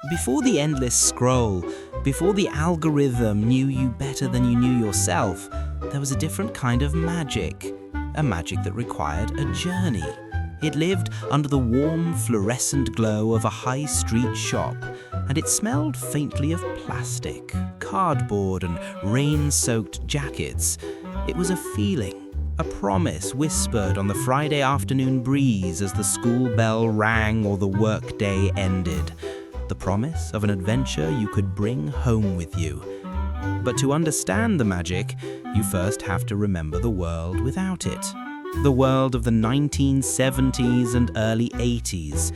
Before the endless scroll, before the algorithm knew you better than you knew yourself, there was a different kind of magic. A magic that required a journey. It lived under the warm, fluorescent glow of a high street shop, and it smelled faintly of plastic, cardboard, and rain-soaked jackets. It was a feeling, a promise whispered on the Friday afternoon breeze as the school bell rang or the workday ended. The promise of an adventure you could bring home with you. But to understand the magic, you first have to remember the world without it. The world of the 1970s and early 80s.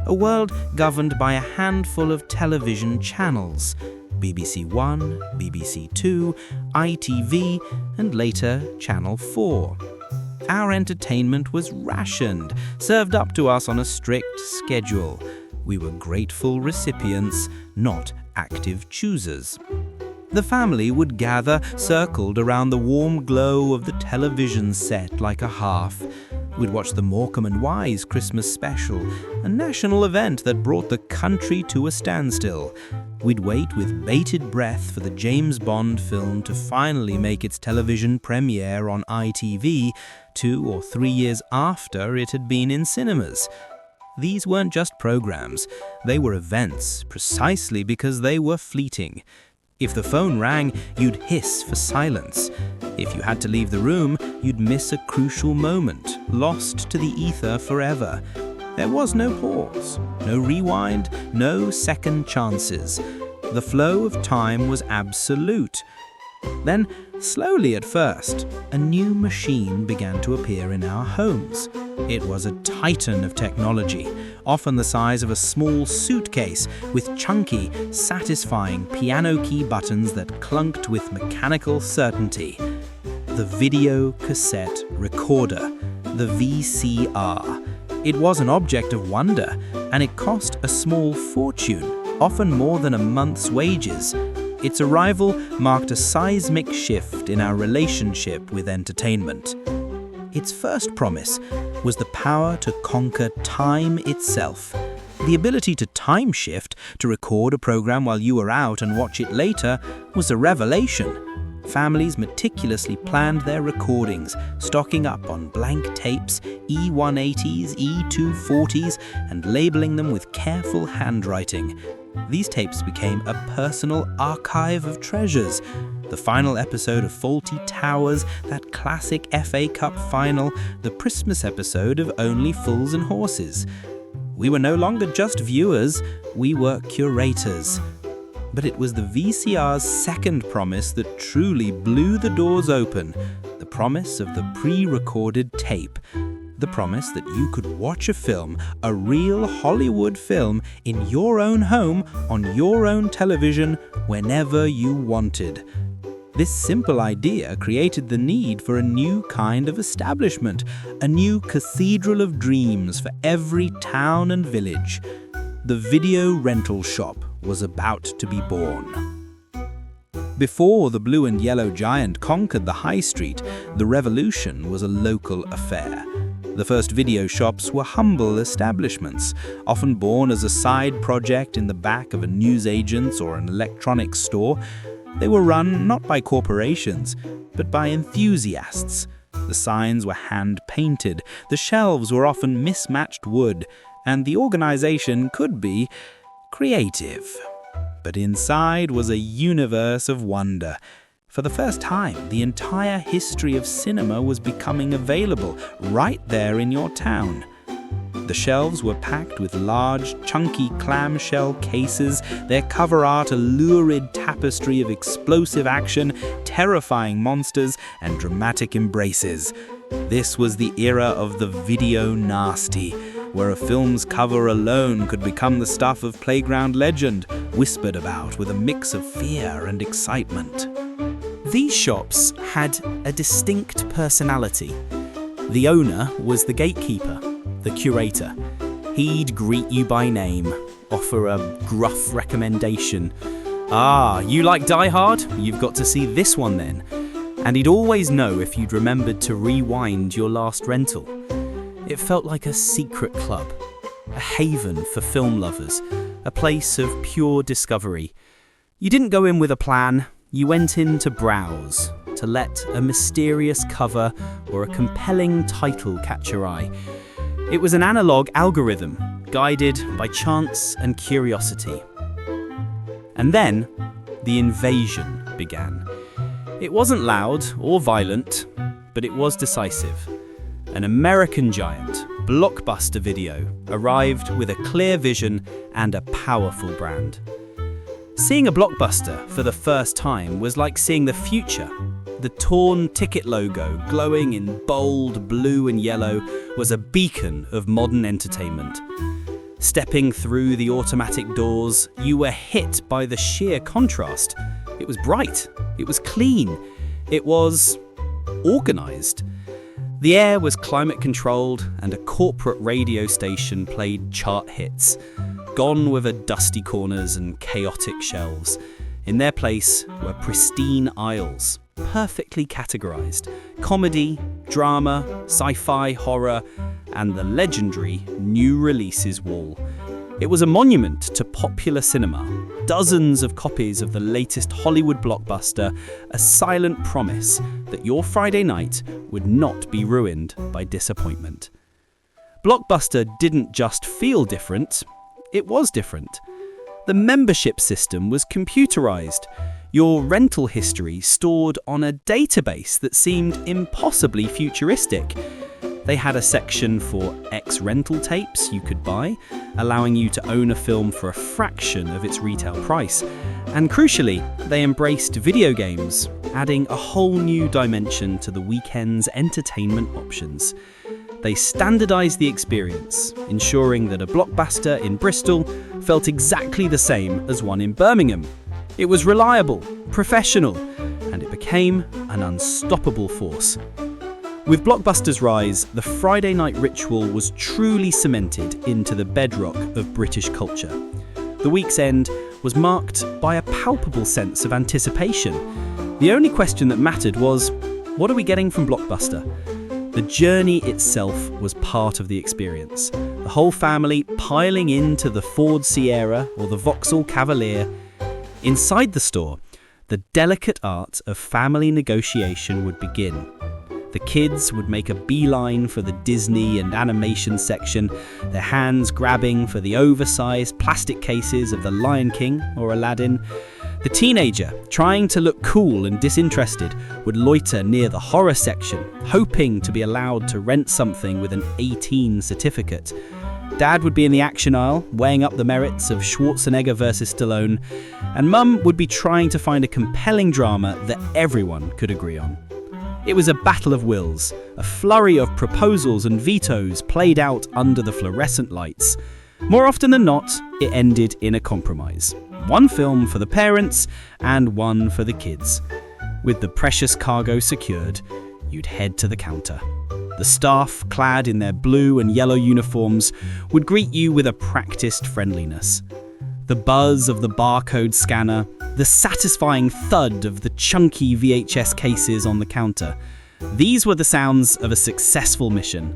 A world governed by a handful of television channels. BBC One, BBC Two, ITV, and later Channel 4. Our entertainment was rationed, served up to us on a strict schedule. We were grateful recipients, not active choosers. The family would gather, circled around the warm glow of the television set like a hearth. We'd watch the Morecambe and Wise Christmas special, a national event that brought the country to a standstill. We'd wait with bated breath for the James Bond film to finally make its television premiere on ITV 2 or 3 years after it had been in cinemas. These weren't just programs, they were events, precisely because they were fleeting. If the phone rang, you'd hiss for silence. If you had to leave the room, you'd miss a crucial moment, lost to the ether forever. There was no pause, no rewind, no second chances. The flow of time was absolute. Then, slowly at first, a new machine began to appear in our homes. It was a titan of technology, often the size of a small suitcase, with chunky, satisfying piano key buttons that clunked with mechanical certainty. The video cassette recorder, the VCR. It was an object of wonder, and it cost a small fortune, often more than a month's wages. Its arrival marked a seismic shift in our relationship with entertainment. Its first promise was the power to conquer time itself. The ability to time shift, to record a program while you were out and watch it later, was a revelation. Families meticulously planned their recordings, stocking up on blank tapes, E180s, E240s, and labeling them with careful handwriting. These tapes became a personal archive of treasures. The final episode of Fawlty Towers, that classic FA Cup final, the Christmas episode of Only Fools and Horses. We were no longer just viewers, we were curators. But it was the VCR's second promise that truly blew the doors open, the promise of the pre-recorded tape. The promise that you could watch a film, a real Hollywood film, in your own home, on your own television, whenever you wanted. This simple idea created the need for a new kind of establishment, a new cathedral of dreams for every town and village. The video rental shop was about to be born. Before the blue and yellow giant conquered the high street, the revolution was a local affair. The first video shops were humble establishments, often born as a side project in the back of a newsagent's or an electronics store. They were run not by corporations, but by enthusiasts. The signs were hand-painted, the shelves were often mismatched wood, and the organization could be creative. But inside was a universe of wonder. For the first time, the entire history of cinema was becoming available right there in your town. The shelves were packed with large, chunky clamshell cases, their cover art a lurid tapestry of explosive action, terrifying monsters, and dramatic embraces. This was the era of the video nasty, where a film's cover alone could become the stuff of playground legend, whispered about with a mix of fear and excitement. These shops had a distinct personality. The owner was the gatekeeper, the curator. He'd greet you by name, offer a gruff recommendation. "Ah, you like Die Hard? You've got to see this one then." And he'd always know if you'd remembered to rewind your last rental. It felt like a secret club, a haven for film lovers, a place of pure discovery. You didn't go in with a plan, you went in to browse, to let a mysterious cover or a compelling title catch your eye. It was an analog algorithm, guided by chance and curiosity. And then, the invasion began. It wasn't loud or violent, but it was decisive. An American giant, Blockbuster Video, arrived with a clear vision and a powerful brand. Seeing a Blockbuster for the first time was like seeing the future. The torn ticket logo, glowing in bold blue and yellow, was a beacon of modern entertainment. Stepping through the automatic doors, you were hit by the sheer contrast. It was bright, it was clean, it was organized. The air was climate-controlled and a corporate radio station played chart hits. Gone were the dusty corners and chaotic shelves. In their place were pristine aisles, perfectly categorized. Comedy, drama, sci-fi, horror, and the legendary new releases wall. It was a monument to popular cinema. Dozens of copies of the latest Hollywood blockbuster, a silent promise that your Friday night would not be ruined by disappointment. Blockbuster didn't just feel different, it was different. The membership system was computerized, your rental history stored on a database that seemed impossibly futuristic. They had a section for ex-rental tapes you could buy, allowing you to own a film for a fraction of its retail price. And crucially, they embraced video games, adding a whole new dimension to the weekend's entertainment options. They standardized the experience, ensuring that a Blockbuster in Bristol felt exactly the same as one in Birmingham. It was reliable, professional, and it became an unstoppable force. With Blockbuster's rise, the Friday night ritual was truly cemented into the bedrock of British culture. The week's end was marked by a palpable sense of anticipation. The only question that mattered was, what are we getting from Blockbuster? The journey itself was part of the experience. The whole family piling into the Ford Sierra or the Vauxhall Cavalier. Inside the store, the delicate art of family negotiation would begin. The kids would make a beeline for the Disney and animation section, their hands grabbing for the oversized plastic cases of The Lion King or Aladdin. The teenager, trying to look cool and disinterested, would loiter near the horror section, hoping to be allowed to rent something with an 18 certificate. Dad would be in the action aisle, weighing up the merits of Schwarzenegger versus Stallone, and Mum would be trying to find a compelling drama that everyone could agree on. It was a battle of wills, a flurry of proposals and vetoes played out under the fluorescent lights. More often than not, it ended in a compromise. One film for the parents and one for the kids. With the precious cargo secured, you'd head to the counter. The staff, clad in their blue and yellow uniforms, would greet you with a practiced friendliness. The buzz of the barcode scanner, the satisfying thud of the chunky VHS cases on the counter. These were the sounds of a successful mission.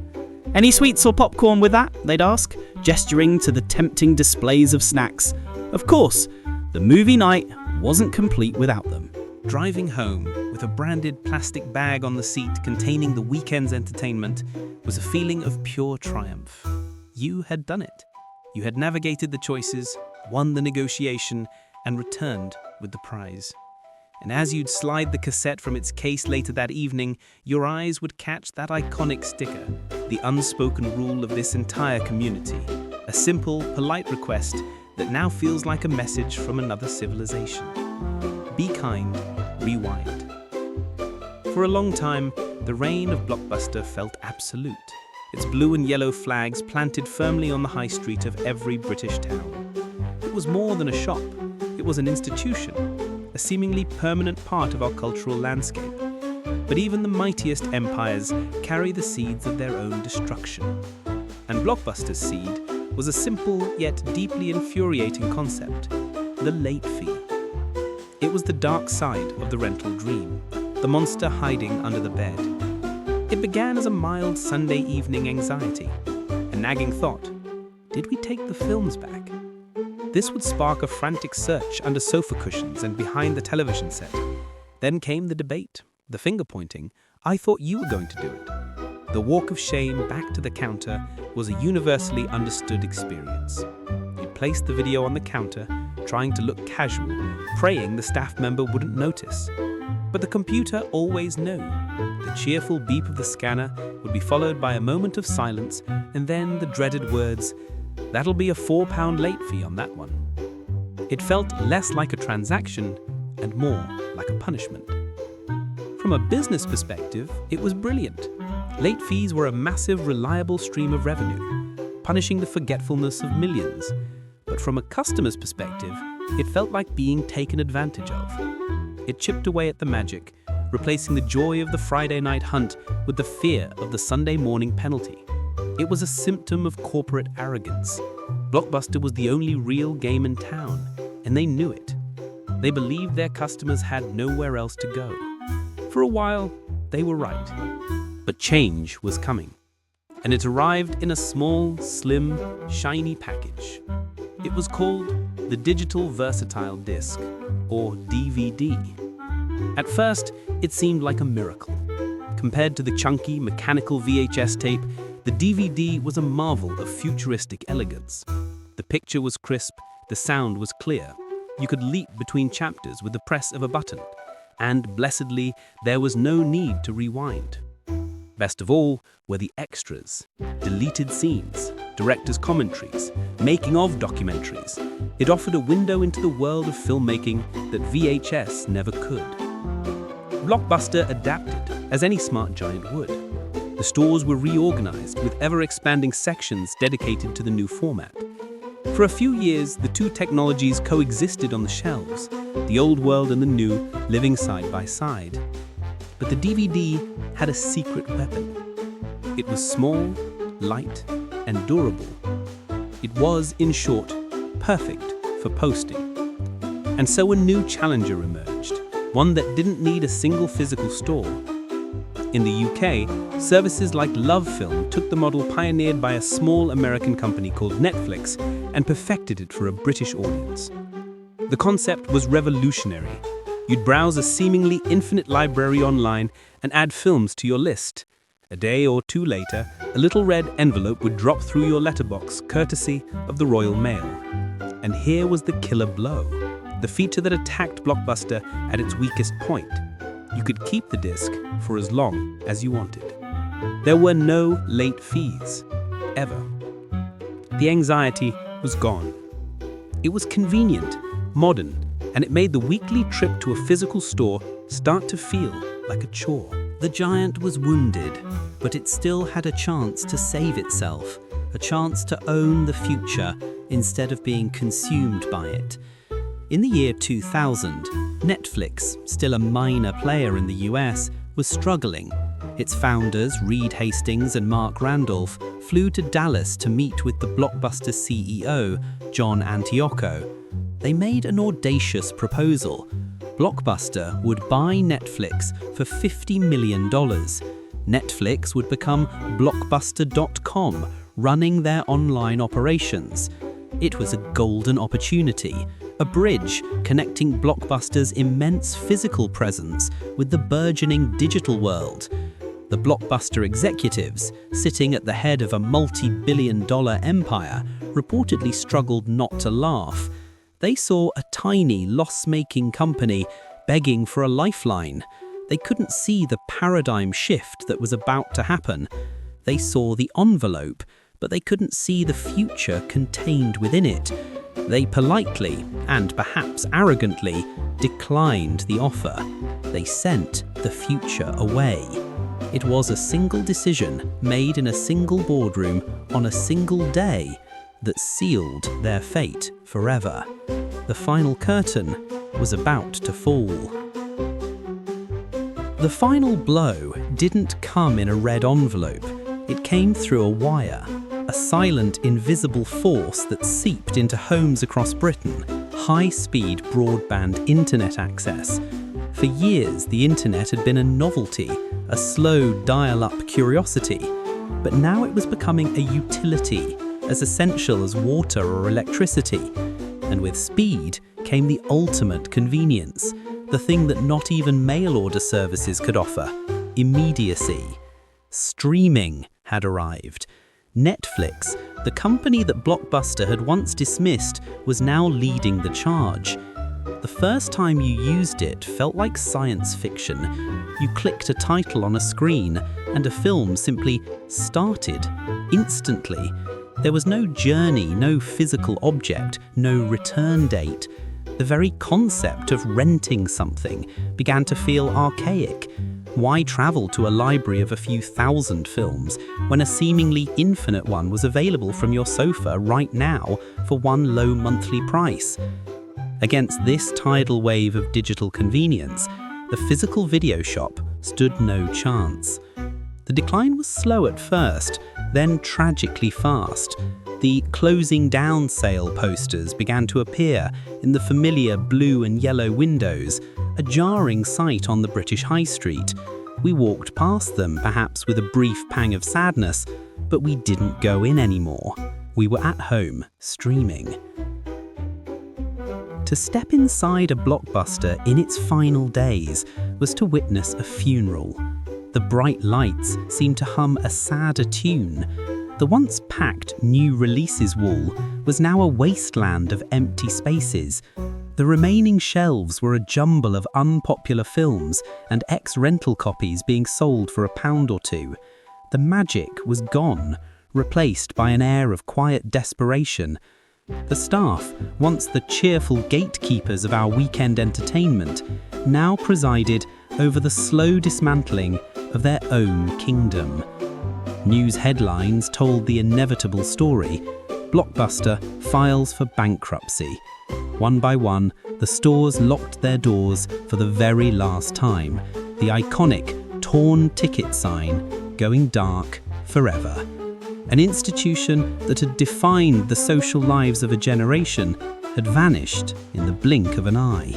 Any sweets or popcorn with that? They'd ask, gesturing to the tempting displays of snacks. Of course, the movie night wasn't complete without them. Driving home with a branded plastic bag on the seat containing the weekend's entertainment was a feeling of pure triumph. You had done it. You had navigated the choices, won the negotiation, and returned with the prize. And as you'd slide the cassette from its case later that evening, your eyes would catch that iconic sticker, the unspoken rule of this entire community, a simple, polite request that now feels like a message from another civilization. Be kind, rewind. For a long time, the reign of Blockbuster felt absolute, its blue and yellow flags planted firmly on the high street of every British town. It was more than a shop, it was an institution, a seemingly permanent part of our cultural landscape. But even the mightiest empires carry the seeds of their own destruction. And Blockbuster's seed was a simple yet deeply infuriating concept, the late fee. It was the dark side of the rental dream, the monster hiding under the bed. It began as a mild Sunday evening anxiety, a nagging thought, did we take the films back? This would spark a frantic search under sofa cushions and behind the television set. Then came the debate, the finger-pointing. I thought you were going to do it. The walk of shame back to the counter was a universally understood experience. You placed the video on the counter, trying to look casual, praying the staff member wouldn't notice. But the computer always knew. The cheerful beep of the scanner would be followed by a moment of silence, and then the dreaded words, "That'll be a £4 late fee on that one." It felt less like a transaction and more like a punishment. From a business perspective, it was brilliant. Late fees were a massive, reliable stream of revenue, punishing the forgetfulness of millions. But from a customer's perspective, it felt like being taken advantage of. It chipped away at the magic, replacing the joy of the Friday night hunt with the fear of the Sunday morning penalty. It was a symptom of corporate arrogance. Blockbuster was the only real game in town, and they knew it. They believed their customers had nowhere else to go. For a while, they were right. But change was coming, and it arrived in a small, slim, shiny package. It was called the Digital Versatile Disc, or DVD. At first, it seemed like a miracle. Compared to the chunky, mechanical VHS tape, the DVD was a marvel of futuristic elegance. The picture was crisp, the sound was clear. You could leap between chapters with the press of a button, and blessedly, there was no need to rewind. Best of all were the extras, deleted scenes, director's commentaries, making-of documentaries. It offered a window into the world of filmmaking that VHS never could. Blockbuster adapted, as any smart giant would. The stores were reorganized with ever-expanding sections dedicated to the new format. For a few years, the two technologies coexisted on the shelves, the old world and the new living side by side. But the DVD had a secret weapon. It was small, light, and durable. It was, in short, perfect for posting. And so a new challenger emerged, one that didn't need a single physical store. In the UK, services like LoveFilm took the model pioneered by a small American company called Netflix and perfected it for a British audience. The concept was revolutionary. You'd browse a seemingly infinite library online and add films to your list. A day or two later, a little red envelope would drop through your letterbox courtesy of the Royal Mail. And here was the killer blow, the feature that attacked Blockbuster at its weakest point. You could keep the disc for as long as you wanted. There were no late fees, ever. The anxiety was gone. It was convenient, modern, and it made the weekly trip to a physical store start to feel like a chore. The giant was wounded, but it still had a chance to save itself, a chance to own the future instead of being consumed by it. In the year 2000, Netflix, still a minor player in the US, was struggling. Its founders, Reed Hastings and Mark Randolph, flew to Dallas to meet with the Blockbuster CEO, John Antioco. They made an audacious proposal. Blockbuster would buy Netflix for $50 million. Netflix would become Blockbuster.com, running their online operations. It was a golden opportunity, a bridge connecting Blockbuster's immense physical presence with the burgeoning digital world. The Blockbuster executives, sitting at the head of a multi-billion-dollar empire, reportedly struggled not to laugh. They saw a tiny, loss-making company begging for a lifeline. They couldn't see the paradigm shift that was about to happen. They saw the envelope, but they couldn't see the future contained within it. They politely, and perhaps arrogantly, declined the offer. They sent the future away. It was a single decision made in a single boardroom on a single day that sealed their fate forever. The final curtain was about to fall. The final blow didn't come in a red envelope. It came through a wire, a silent, invisible force that seeped into homes across Britain, high-speed broadband internet access. For years, the internet had been a novelty, a slow dial-up curiosity, but now it was becoming a utility, as essential as water or electricity. And with speed came the ultimate convenience, the thing that not even mail order services could offer: immediacy. Streaming had arrived. Netflix, the company that Blockbuster had once dismissed, was now leading the charge. The first time you used it felt like science fiction. You clicked a title on a screen and a film simply started instantly. There was no journey, no physical object, no return date. The very concept of renting something began to feel archaic. Why travel to a library of a few thousand films when a seemingly infinite one was available from your sofa right now for one low monthly price? Against this tidal wave of digital convenience, the physical video shop stood no chance. The decline was slow at first, then tragically fast. The closing down sale posters began to appear in the familiar blue and yellow windows, a jarring sight on the British High Street. We walked past them, perhaps with a brief pang of sadness, but we didn't go in anymore. We were at home, streaming. To step inside a Blockbuster in its final days was to witness a funeral. The bright lights seemed to hum a sadder tune. The once packed new releases wall was now a wasteland of empty spaces. The remaining shelves were a jumble of unpopular films and ex-rental copies being sold for £1 or £2. The magic was gone, replaced by an air of quiet desperation. The staff, once the cheerful gatekeepers of our weekend entertainment, now presided over the slow dismantling of their own kingdom. News headlines told the inevitable story: Blockbuster files for bankruptcy. One by one, the stores locked their doors for the very last time, the iconic torn ticket sign going dark forever. An institution that had defined the social lives of a generation had vanished in the blink of an eye.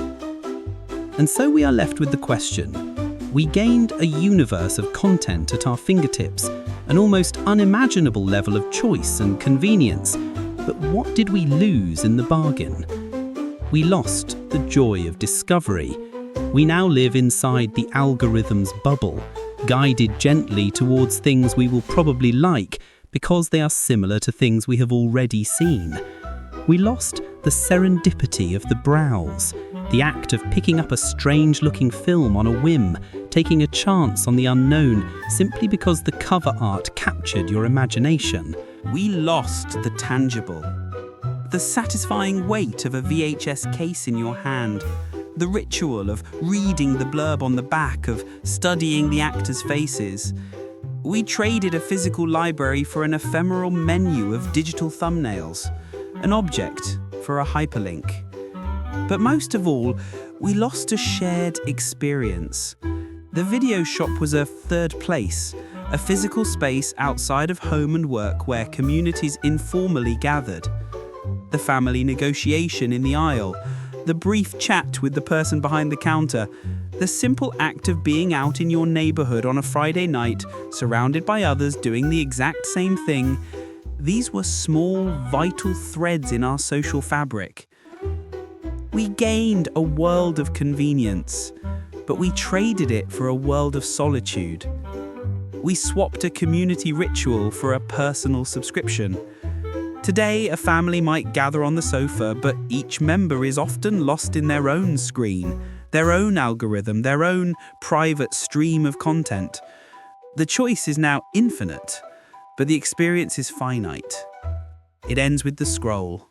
And so we are left with the question. We gained a universe of content at our fingertips, an almost unimaginable level of choice and convenience. But what did we lose in the bargain? We lost the joy of discovery. We now live inside the algorithm's bubble, guided gently towards things we will probably like because they are similar to things we have already seen. We lost the serendipity of the browse, the act of picking up a strange-looking film on a whim, taking a chance on the unknown simply because the cover art captured your imagination. We lost the tangible, the satisfying weight of a VHS case in your hand, the ritual of reading the blurb on the back, of studying the actors' faces. We traded a physical library for an ephemeral menu of digital thumbnails, an object for a hyperlink. But most of all, we lost a shared experience. The video shop was a third place, a physical space outside of home and work where communities informally gathered. The family negotiation in the aisle, the brief chat with the person behind the counter, the simple act of being out in your neighborhood on a Friday night, surrounded by others doing the exact same thing, these were small, vital threads in our social fabric. We gained a world of convenience, but we traded it for a world of solitude. We swapped a community ritual for a personal subscription. Today, a family might gather on the sofa, but each member is often lost in their own screen, their own algorithm, their own private stream of content. The choice is now infinite, but the experience is finite. It ends with the scroll.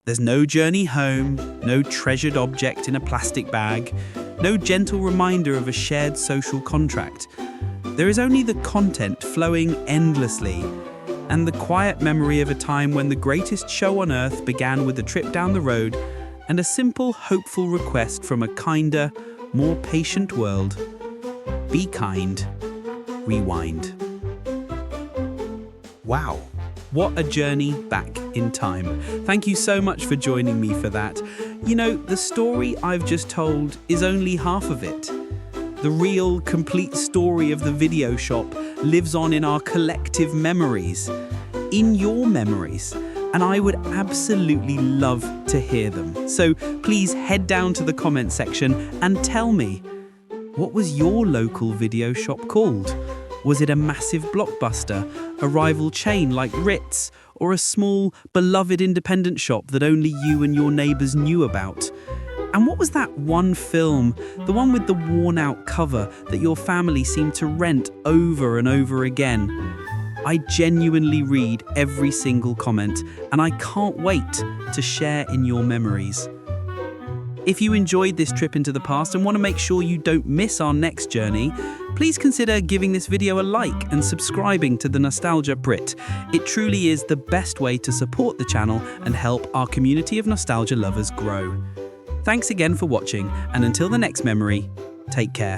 There's no journey home, no treasured object in a plastic bag, no gentle reminder of a shared social contract. There is only the content flowing endlessly, and the quiet memory of a time when the greatest show on earth began with a trip down the road and a simple, hopeful request from a kinder, more patient world. Be kind. Rewind. Wow. What a journey back in time. Thank you so much for joining me for that. You know, the story I've just told is only half of it. The real, complete story of the video shop lives on in our collective memories. In your memories, and I would absolutely love to hear them. So please head down to the comment section and tell me, what was your local video shop called? Was it a massive Blockbuster, a rival chain like Ritz, or a small, beloved independent shop that only you and your neighbours knew about? And what was that one film, the one with the worn-out cover that your family seemed to rent over and over again? I genuinely read every single comment, and I can't wait to share in your memories. If you enjoyed this trip into the past and want to make sure you don't miss our next journey, please consider giving this video a like and subscribing to the Nostalgia Brit. It truly is the best way to support the channel and help our community of nostalgia lovers grow. Thanks again for watching, and until the next memory, take care.